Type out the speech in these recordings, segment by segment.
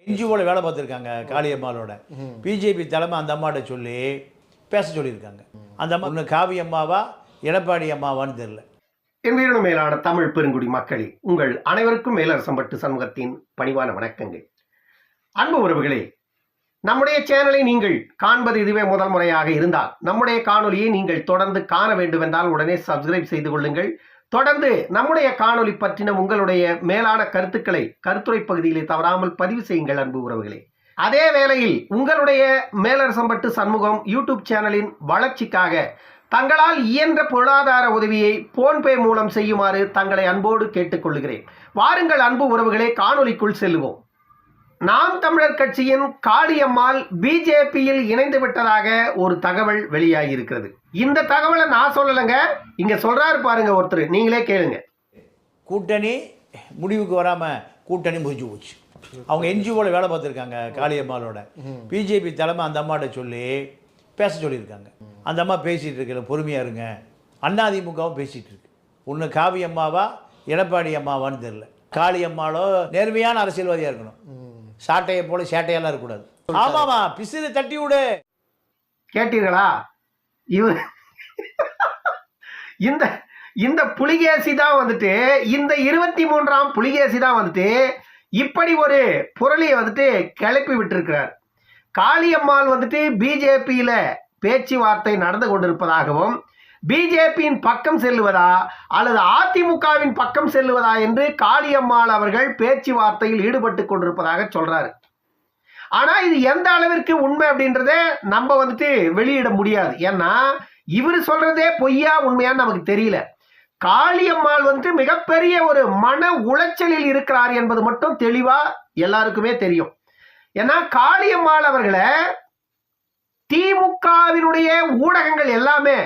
என்ஜிஓவில் வேலை பார்த்துருக்காங்க காளியம்மாளோட. பிஜேபி தலைமை அந்த அம்மாட்ட சொல்லி பேச சொல்லியிருக்காங்க. அந்த அம்மா ஒன்று காவி அம்மாவா எடப்பாடி அம்மாவான்னு தெரியல. என் வீரனு மேலான தமிழ் பெருங்குடி மக்களே, உங்கள் அனைவருக்கும் மேலரசம்பட்டு சண்முகத்தின் பணிவான வணக்கங்கள். அன்பு உறவுகளே, நம்முடைய சேனலை நீங்கள் காண்பது இதுவே முதல் முறையாக இருந்தால் நம்முடைய காணொலியை நீங்கள் தொடர்ந்து காண வேண்டும் என்றால் உடனே சப்ஸ்கிரைப் செய்து கொள்ளுங்கள். தொடர்ந்து நம்முடைய காணொலி பற்றின உங்களுடைய மேலான கருத்துக்களை கருத்துரை பகுதியிலே தவறாமல் பதிவு செய்யுங்கள் அன்பு உறவுகளே. அதே வேளையில் உங்களுடைய மேலரசம்பட்டு சண்முகம் யூடியூப் சேனலின் வளர்ச்சிக்காக தங்களால் இயன்ற பொருளாதார உதவியை போன்பே மூலம் செய்யுமாறு தங்களை அன்போடு கேட்டுக்கொள்கிறேன். வாருங்கள் அன்பு உறவுகளே, காணொலிக்குள் செல்லுவோம். நாம் தமிழர் கட்சியின் காளியம்மாள் பிஜேபியில் இணைந்து விட்டதாக ஒரு தகவல் வெளியாகி இருக்கிறது. இந்த தகவலை நான் சொல்லலைங்க, இங்க சொல்றாரு பாருங்க ஒருத்தர், நீங்களே கேளுங்க. கூட்டணி முடிவுக்கு வராமல் கூட்டணி முடிஞ்சு போச்சு. அவங்க என்ஜிஓவில் வேலை பார்த்துருக்காங்க காளியம்மாளோட. பிஜேபி தலைமை அந்த அம்மாட்ட சொல்லி பேச சொல்லியிருக்காங்க. அந்த அம்மா பேசிகிட்டு இருக்கல, பொறுமையாக இருங்க. அதிமுகவும் பேசிகிட்டு இருக்கு. ஒன்று காவி அம்மாவா எடப்பாடி அம்மாவான்னு தெரில. காளியம்மாளோ நேர்மையான அரசியல்வாதியாக இருக்கணும், சாட்டையை போல சேட்டையெல்லாம் இருக்கக்கூடாது. ஆமாமா, பிசிறு தட்டி விடு. கேட்டீர்களா? இவர் இந்த இந்த புலிகேசி தான் வந்துட்டு, இந்த 23ஆம் புலிகேசி தான் வந்துட்டு இப்படி ஒரு புரளியை வந்துட்டு கிளப்பி விட்டிருக்கிறார். காளியம்மாள் வந்துட்டு பிஜேபியில பேச்சுவார்த்தை நடந்து கொண்டிருப்பதாகவும், பிஜேபியின் பக்கம் செல்லுவதா அல்லது அதிமுகவின் பக்கம் செல்லுவதா என்று காளியம்மாள் அவர்கள் பேச்சுவார்த்தையில் ஈடுபட்டு கொண்டிருப்பதாக சொல்றாரு. ஆனா இது எந்த அளவிற்கு உண்மை அப்படின்றத நம்ம வந்துட்டு வெளியிட முடியாது. ஏன்னா இவர் சொல்றதே பொய்யா உண்மையான்னு நமக்கு தெரியல. காளியம்மாள் வந்துட்டு மிகப்பெரிய ஒரு மன உளைச்சலில் இருக்கிறார் என்பது மட்டும் தெளிவா எல்லாருக்குமே தெரியும். ஏன்னா காளியம்மாள் அவர்களை திமுகவினுடைய ஊடகங்கள் எல்லாமே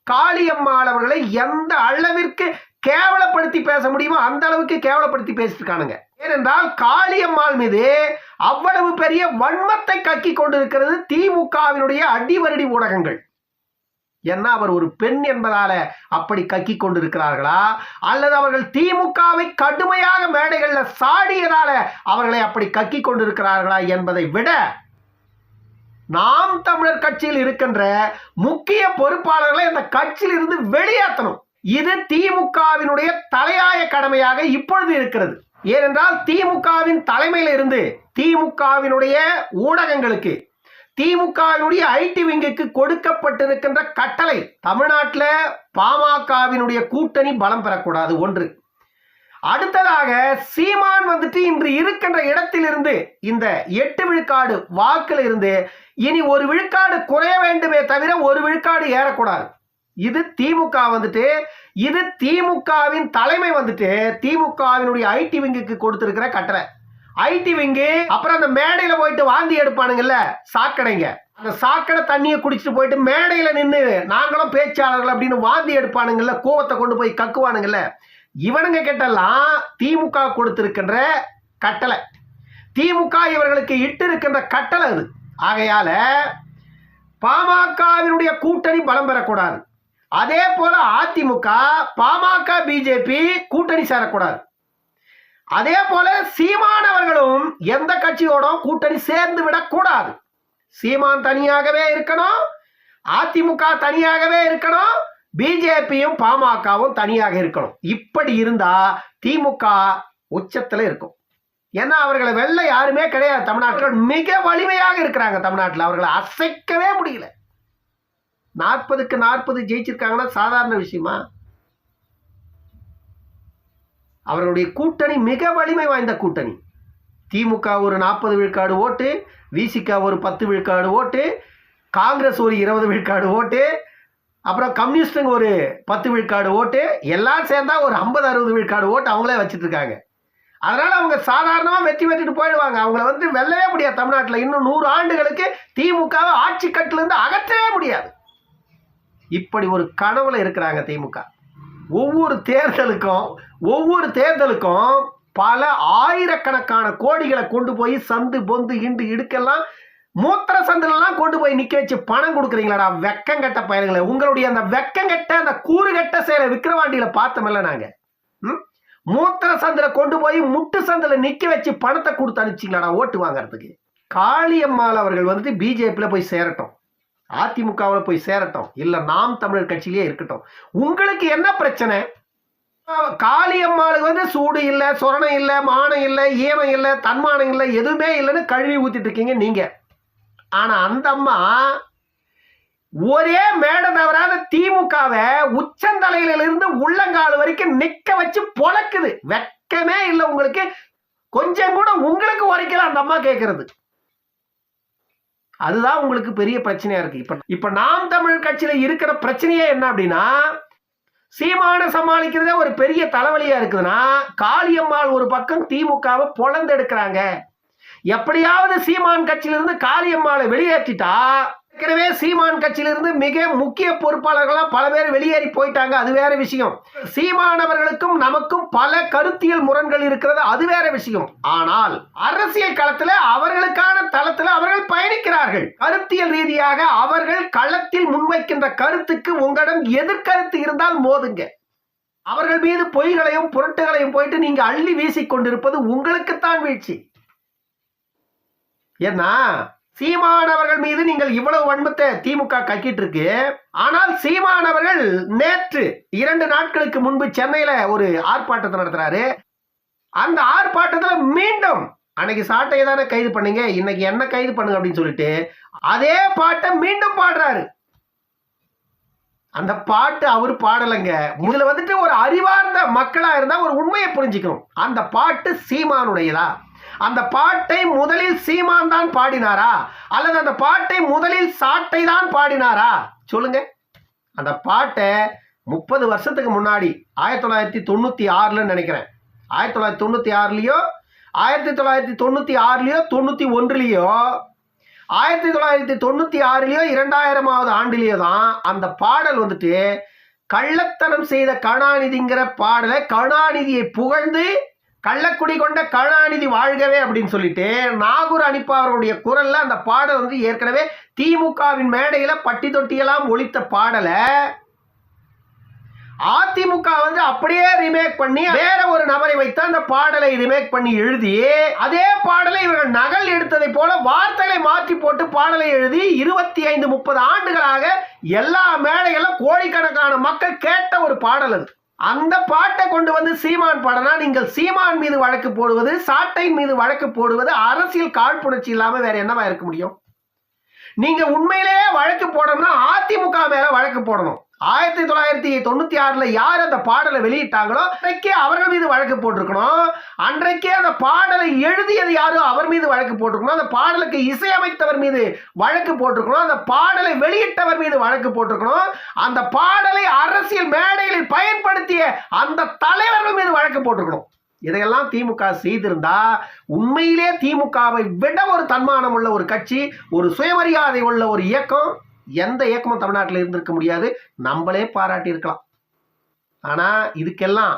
காளியம்மாள் அவர்களை எந்த அளவிற்கு கேவலப்படுத்தி பேச முடியுமோ அந்த அளவுக்கு கேவலப்படுத்தி பேசிட்டு இருக்கானுங்க. ஏனென்றால் காளியம்மாள் மீது அவ்வளவு பெரிய வன்மத்தை கக்கி கொண்டிருக்கிறது திமுகவினுடைய அடிவருடி ஊடகங்கள். என்ன அவர் ஒரு பெண் என்பதால அப்படி கக்கி கொண்டிருக்கிறார்களா, அல்லது அவர்கள் திமுகவை கடுமையாக மேடைகளில் சாடியதால அவர்களை அப்படி கக்கி கொண்டிருக்கிறார்களா என்பதை விட நாம் தமிழர் கட்சியில் இருக்கின்ற முக்கிய பொறுப்பாளர்களை இந்த கட்சியில் இருந்து வெளியேற்றணும். இது திமுகவினுடைய தலையாய கடமையாக இப்பொழுது இருக்கிறது. ஏனென்றால் திமுகவின் தலைமையில் இருந்து திமுகவினுடைய ஊடகங்களுக்கு, திமுகவினுடைய ஐடி விங்குக்கு கொடுக்கப்பட்டிருக்கின்ற கட்டளை, தமிழ்நாட்டில் பாமகவினுடைய கூட்டணி பலம் பெறக்கூடாது ஒன்று. அடுத்ததாக சீமான் வந்துட்டு இன்று இருக்கின்ற இடத்திலிருந்து இந்த 8 விழுக்காடு வாக்கில் இருந்து இனி 1 விழுக்காடு குறைய வேண்டுமே தவிர 1 விழுக்காடு ஏறக்கூடாது. இது திமுக வந்துட்டு, இது திமுகவின் தலைமை வந்துட்டு திமுகவினுடைய ஐடி விங்குக்கு கொடுத்திருக்கிற கட்டளை. ஐடி விங்கு அப்புறம் அந்த மேடையில போயிட்டு வாந்தி எடுப்பானுங்கல்ல சாக்கடைங்க, அந்த சாக்கடை தண்ணியை குடிச்சிட்டு போயிட்டு மேடையில நின்று நாங்களும் பேச்சாளர்கள் அப்படின்னு வாந்தி எடுப்பானுங்கல்ல, கோவத்தை கொண்டு போய் கக்குவானுங்கல்ல, இவனுங்க கிட்டலாம் திமுக கொடுத்திருக்கின்ற கட்டளை, திமுக இவர்களுக்கு இட்டு இருக்கின்ற கட்டளை அது. ஆகையால பாமகவினுடைய கூட்டணி பலம் பெறக்கூடாது. அதே போல அதிமுக பாமக பிஜேபி கூட்டணி சேரக்கூடாது. அதே போல சீமானவர்களும் எந்த கட்சியோடும் கூட்டணி சேர்ந்து விடக்கூடாது. சீமான் தனியாகவே இருக்கணும், அதிமுக தனியாகவே இருக்கணும், பிஜேபியும் பாமகவும் தனியாக இருக்கணும். இப்படி இருந்தா திமுக உச்சத்துல இருக்கும். ஏன்னா அவர்களை வெல்ல யாருமே கிடையாது. தமிழ்நாட்டில் மிக வலிமையாக இருக்கிறாங்க. தமிழ்நாட்டில் அவர்களை அசைக்கவே முடியல. 40க்கு 40 ஜெயிச்சிருக்காங்கன்னா சாதாரண விஷயமா? அவர்களுடைய கூட்டணி மிக வலிமை வாய்ந்த கூட்டணி. திமுக ஒரு 40 விழுக்காடு ஓட்டு, விசிக ஒரு 10 விழுக்காடு ஓட்டு, காங்கிரஸ் ஒரு 20 விழுக்காடு ஓட்டு, அப்புறம் கம்யூனிஸ்டுங்க ஒரு 10 விழுக்காடு ஓட்டு, எல்லாம் சேர்ந்தா ஒரு 50-60 விழுக்காடு ஓட்டு அவங்களே வச்சுட்டு இருக்காங்க. அதனால அவங்க சாதாரணமாக வெற்றி பெற்றுட்டு போயிடுவாங்க. அவங்கள வந்து வெல்லவே முடியாது. தமிழ்நாட்டில் இன்னும் 100 ஆண்டுகளுக்கு திமுகவை ஆட்சி கட்டிலிருந்து அகற்றவே முடியாது. இப்படி ஒரு கனவுல இருக்கிறாங்க திமுக. ஒவ்வொரு தேர்தலுக்கும் பல ஆயிரக்கணக்கான கோடிகளை கொண்டு போய் சந்து பொந்து இண்டு இடுக்கெல்லாம் மூத்திர சந்திலெல்லாம் கொண்டு போய் நிக்க வச்சு பணம் கொடுக்குறீங்களாடா வெக்கங்கட்ட பயல்களை. உங்களுடைய அந்த வெக்கங்கட்ட அந்த கூறுகட்ட செயலை விக்கிரவாண்டியில பார்த்தோம்ல நாங்க. மூத்திர சந்தில கொண்டு போய் முட்டு சந்தில நிக்க வச்சு பணத்தை கொடுத்து அனுப்பிச்சிங்களாடா ஓட்டு வாங்கறதுக்கு. காளியம்மாள் அவர்கள் வந்துட்டு பிஜேபியில போய் சேரட்டும், அதிமுகவில் போய் சேரட்டும், இல்ல நாம் தமிழர் கட்சியிலே இருக்கட்டும். உங்களுக்கு என்ன பிரச்சனை? காளியம்மாளுக்கு வந்து சூடு இல்லை, சொரணை இல்லை, மானம் இல்லை, ஈனம் இல்லை, தன்மானம் இல்லை, எதுவுமே இல்லைன்னு கழுவி ஊத்திட்டு இருக்கீங்க நீங்க. ஆனா அந்த அம்மா ஒரே மேடை தவறாத திமுகவை உச்சந்தலையிலிருந்து உள்ளங்கால் வரைக்கும் நிக்க வச்சு பொழக்குது. வெக்கமே இல்லை உங்களுக்கு, கொஞ்சம் கூட உங்களுக்கு உரைக்கல அந்த அம்மா கேட்கறது. அதுதான் உங்களுக்கு பெரிய பிரச்சனையா இருக்கு. இப்ப நாம் தமிழ் கட்சியில இருக்கிற பிரச்சனையே என்ன அப்படின்னா, சீமான சமாளிக்கிறதே ஒரு பெரிய தலைவலியா இருக்குதுன்னா, காளியம்மாள் ஒரு பக்கம் திமுகவை பொழந்தெடுக்கிறாங்க. எப்படியாவது சீமான் கட்சியிலிருந்து காளியம்மாளை வெளியேற்றிட்டா, ஏற்கனவே சீமான் கட்சியிலிருந்து மிக முக்கிய பொறுப்பாளர்களாம் பல பேர் வெளியேறி போயிட்டாங்க, அது வேற விஷயம். சீமானவர்களுக்கும் நமக்கும் பல கருத்தியல் முரண்கள் இருக்கிறது, அது வேற விஷயம். ஆனால் அரசியல் களத்தில் அவர்களுக்கான தளத்தில் அவர்கள் பயணிக்கிறார்கள். கருத்தியல் ரீதியாக அவர்கள் களத்தில் முன்வைக்கின்ற கருத்துக்கு உங்களிடம் எதிர்கருத்து இருந்தால் மோதுங்க. அவர்கள் மீது பொய்களையும் புரட்டுகளையும் போயிட்டு நீங்க அள்ளி வீசிக் கொண்டிருப்பது உங்களுக்குத்தான் வீழ்ச்சி. ஏன்னா சீமானவர்கள் மீது நீங்கள் இவ்வளவு வன்மத்தை திமுக கக்கிட்டு இருக்கு. ஆனால் சீமானவர்கள் நேற்று 2 நாட்களுக்கு முன்பு சென்னையில ஒரு ஆர்ப்பாட்டத்தை நடத்துறாரு. அந்த ஆர்ப்பாட்டத்தில் மீண்டும் அன்னைக்கு சாட்டையை தானே கைது பண்ணீங்க, இன்னைக்கு என்ன கைது பண்ணுங்க அப்படின்னு சொல்லிட்டு அதே பாட்டை மீண்டும் பாடுறாரு. அந்த பாட்டு அவர் பாடலைங்க. இதுல வந்துட்டு ஒரு அறிவார்ந்த மக்களா இருந்தா ஒரு உண்மையை புரிஞ்சுக்கணும். அந்த பாட்டு சீமானுடையதா? அந்த பாட்டை முதலில் சீமான் தான் பாடினாரா, அல்லது அந்த பாட்டை முதலில் சாட்டை தான் பாடினாரா? சொல்லுங்க. அந்த பாட்டை 30 வருஷத்துக்கு முன்னாடி 1996 நினைக்கிறேன், 1996லயோ 1996லயோ 91லயோ 1996லயோ 2000ஆவது ஆண்டிலேயோ தான் அந்த பாடல் வந்துட்டு கள்ளத்தனம் செய்த கருணாநிதிங்கிற பாடலை கருணாநிதியை புகழ்ந்து கள்ளக்குடி கொண்ட கருணாநிதி வாழ்கவே அப்படின்னு சொல்லிட்டு நாகூர் அனிப்பா அவர்களுடைய குரல்ல அந்த பாடல் வந்து ஏற்கனவே திமுகவின் மேடையில பட்டி தொட்டியெல்லாம் ஒலித்த பாடலை அதிமுக வந்து அப்படியே ரிமேக் பண்ணி வேற ஒரு நபரை வைத்து அந்த பாடலை ரிமேக் பண்ணி எழுதி அதே பாடலை இவர்கள் நகல் எடுத்ததை போல வார்த்தைகளை மாற்றி போட்டு பாடலை எழுதி 25-30 ஆண்டுகளாக எல்லா மேடைகளும் கோடிக்கணக்கான மக்கள் கேட்ட ஒரு பாடல் அது. அந்த பாட்டை கொண்டு வந்து சீமான் பாடனா நீங்கள் சீமான் மீது வழக்கு போடுவது, சாட்டையின் மீது வழக்கு போடுவது அரசியல் காழ்ப்புணர்ச்சி இல்லாம வேற என்னவா இருக்க முடியும்? நீங்க உண்மையிலேயே வழக்கு போடணும்னா அதிமுக மேல வழக்கு போடணும். 1996 யார் அந்த பாடலை வெளியிட்டாங்களோ அன்றைக்கே அவர்கள் மீது வழக்கு போட்டிருக்கணும். அன்றைக்கே அந்த பாடலை எழுதியது யாரோ அவர் மீது வழக்கு போட்டிருக்கணும். அந்த பாடலுக்கு இசையமைத்தவர் மீது வழக்கு போட்டிருக்கணும். அந்த பாடலை வெளியிட்டவர் மீது வழக்கு போட்டிருக்கணும். அந்த பாடலை அரசியல் மேடைகளில் பயன்படுத்திய அந்த தலைவர்கள் மீது வழக்கு போட்டிருக்கணும். இதையெல்லாம் திமுக செய்திருந்தா உண்மையிலே திமுகவை விட ஒரு தன்மானம் உள்ள ஒரு கட்சி, ஒரு சுயமரியாதை உள்ள ஒரு இயக்கம் எந்த இயக்கமும் தமிழ்நாட்டில் இருந்திருக்க முடியாது. நம்மளே பாராட்டி இருக்கலாம். ஆனா இதுக்கெல்லாம்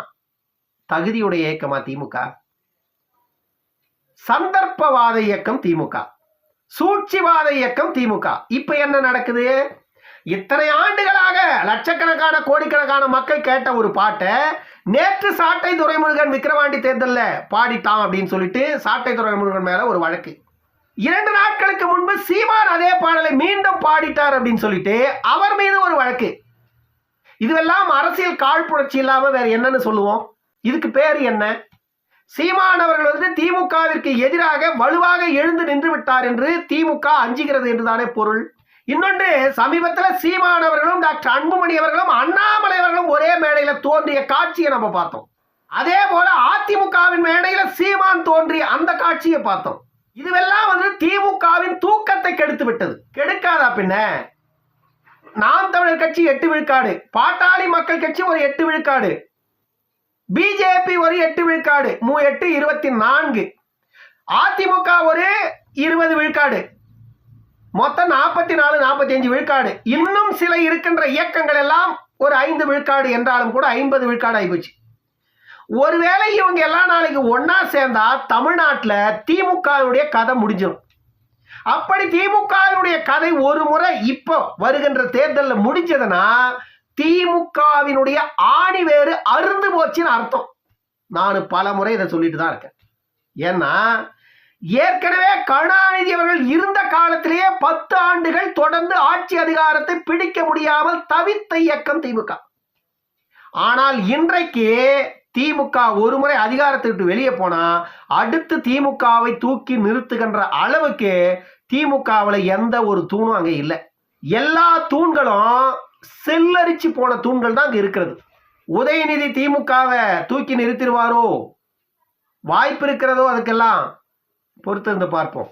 தகுதியுடைய இயக்கமா திமுக? சந்தர்ப்பவாத இயக்கம் திமுக, சூழ்ச்சிவாத இயக்கம் திமுக. இப்ப என்ன நடக்குது? இத்தனை ஆண்டுகளாக லட்சக்கணக்கான கோடிக்கணக்கான மக்கள் கேட்ட ஒரு பாட்டை நேற்று சாட்டை துரைமுருகன் விக்கிரவாண்டி தேர்தலில் பாடிட்டான் அப்படின்னு சொல்லிட்டு சாட்டை துரைமுருகன் மேல ஒரு வழக்கு. 2 நாட்களுக்கு முன்பு சீமான் அதே பாடலை மீண்டும் பாடிட்டார் அப்படின்னு சொல்லிட்டு அவர் மீது ஒரு வழக்கு. இதுவெல்லாம் அரசியல் காழ்ப்புணர்ச்சி இல்லாம வேற என்னன்னு சொல்லுவோம்? இதுக்கு பேர் என்ன? சீமான் அவர்கள் வந்து திமுகவிற்கு எதிராக வலுவாக எழுந்து நின்று விட்டார் என்று திமுக அஞ்சுகிறது என்றுதானே பொருள். இன்னொன்று, சமீபத்தில் சீமான் அவர்களும் டாக்டர் அன்புமணி அவர்களும் அண்ணாமலை அவர்களும் ஒரே மேடையில தோன்றிய காட்சியை நம்ம பார்த்தோம். அதே போல அதிமுகவின் மேடையில சீமான் தோன்றிய அந்த காட்சியை பார்த்தோம். இதுவெல்லாம் வந்து திமுகவின் தூக்கத்தை கெடுத்து விட்டது. கெடுக்காதா பின்ன? நாம் தமிழர் கட்சி 8 விழுக்காடு, பாட்டாளி மக்கள் கட்சி ஒரு 8 விழுக்காடு, பிஜேபி ஒரு 8 விழுக்காடு, 8 24, அதிமுக ஒரு 20 விழுக்காடு, மொத்தம் 44-45 விழுக்காடு. இன்னும் சில இருக்கின்ற இயக்கங்கள் எல்லாம் ஒரு 5 விழுக்காடு என்றாலும் கூட 50 விழுக்காடு ஆகிப்போச்சு. ஒருவேளை இவங்க எல்லாம் நாளைக்கு ஒன்னா சேர்ந்தா தமிழ்நாட்டில் திமுகவுடைய கதை முடிஞ்சிடும். அப்படி திமுகவினுடைய கதை ஒரு முறை இப்போ வருகின்ற தேர்தலில் முடிஞ்சதுன்னா திமுகவினுடைய ஆணி வேறு அருந்து போச்சுன்னு அர்த்தம். நான் பல முறை இதை சொல்லிட்டு தான் இருக்கேன். ஏன்னா ஏற்கனவே கருணாநிதி அவர்கள் இருந்த காலத்திலேயே 10 ஆண்டுகள் தொடர்ந்து ஆட்சி அதிகாரத்தை பிடிக்க முடியாமல் தவித்த இயக்கம் திமுக. ஆனால் இன்றைக்கு திமுக ஒரு முறை அதிகாரத்தை விட்டு வெளியே போனா அடுத்து திமுகவை தூக்கி நிறுத்துகின்ற அளவுக்கு திமுகவில் எந்த ஒரு தூணும் அங்கே இல்லை. எல்லா தூண்களும் செல்லரிச்சு போன தூண்கள் தான் அங்கே இருக்கிறது. உதயநிதி திமுகவை தூக்கி நிறுத்திடுவாரோ, வாய்ப்பு இருக்கிறதோ, அதுக்கெல்லாம் பொறுத்திருந்து பார்ப்போம்.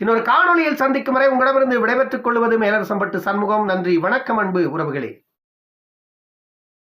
இன்னொரு காணொளியில் சந்திக்கும் வரை உங்களிடமிருந்து விடைபெற்றுக் கொள்வது மேலரசம்பட்டு சண்முகம். நன்றி, வணக்கம் அன்பு உறவுகளே.